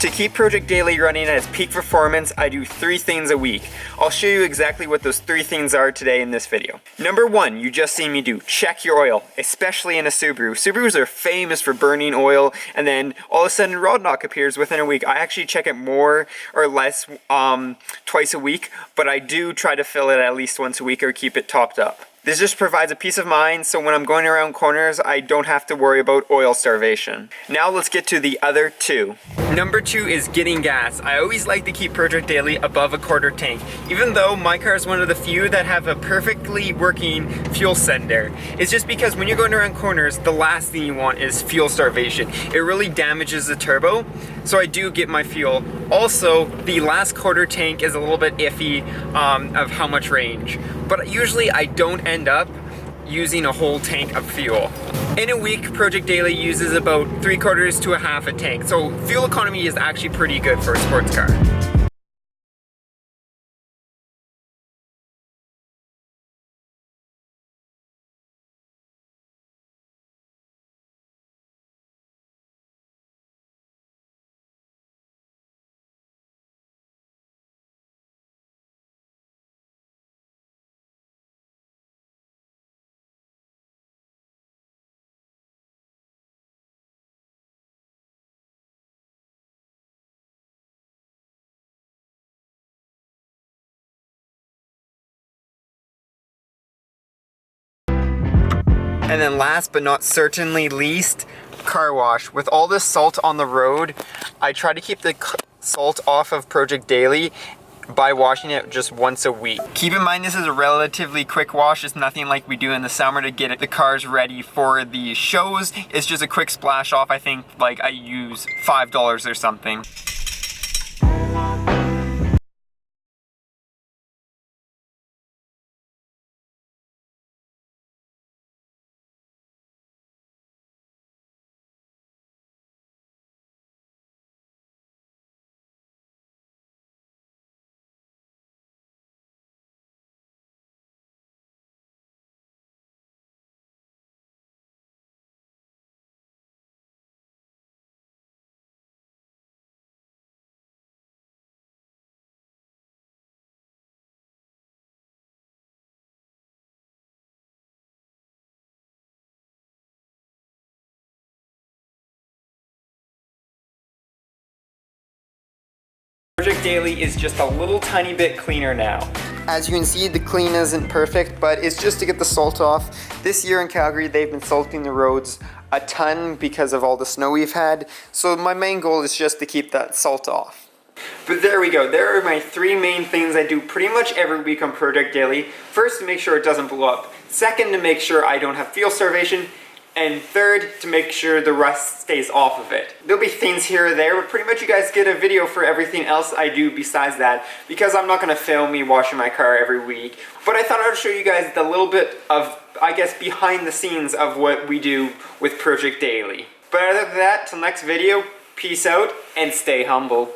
To keep Project Daily running at its peak performance, I do 3 things a week. I'll show you exactly what those 3 things are today in this video. Number 1, you just seen me do, check your oil, especially in a Subaru. Subarus are famous for burning oil, and then all of a sudden rod knock appears within a week. I actually check it more or less twice a week, but I do try to fill it at least once a week or keep it topped up. This just provides a peace of mind, so when I'm going around corners, I don't have to worry about oil starvation. Now let's get to the other 2. Number 2 is getting gas. I always like to keep Project Daily above a quarter tank, even though my car is one of the few that have a perfectly working fuel sender. It's just because when you're going around corners, the last thing you want is fuel starvation. It really damages the turbo, so I do get my fuel. Also, the last quarter tank is a little bit iffy of how much range, but usually I don't end up using a whole tank of fuel. In a week, Project Daily uses about 3/4 to a half a tank, so fuel economy is actually pretty good for a sports car. And then last but not certainly least, car wash. With all this salt on the road, I try to keep the salt off of Project Daily by washing it just once a week. Keep in mind this is a relatively quick wash. It's nothing like we do in the summer to get the cars ready for the shows. It's just a quick splash off. I think like I use $5 or something. Project Daily is just a little tiny bit cleaner now. As you can see, the clean isn't perfect, but it's just to get the salt off. This year in Calgary, they've been salting the roads a ton because of all the snow we've had. So my main goal is just to keep that salt off. But there we go. There are my 3 main things I do pretty much every week on Project Daily. First, to make sure it doesn't blow up. Second, to make sure I don't have fuel starvation. And third, to make sure the rust stays off of it. There'll be things here or there, but pretty much you guys get a video for everything else I do besides that, because I'm not gonna film me washing my car every week. But I thought I would show you guys the little bit of, I guess, behind the scenes of what we do with Project Daily. But other than that, till next video, peace out and stay humble.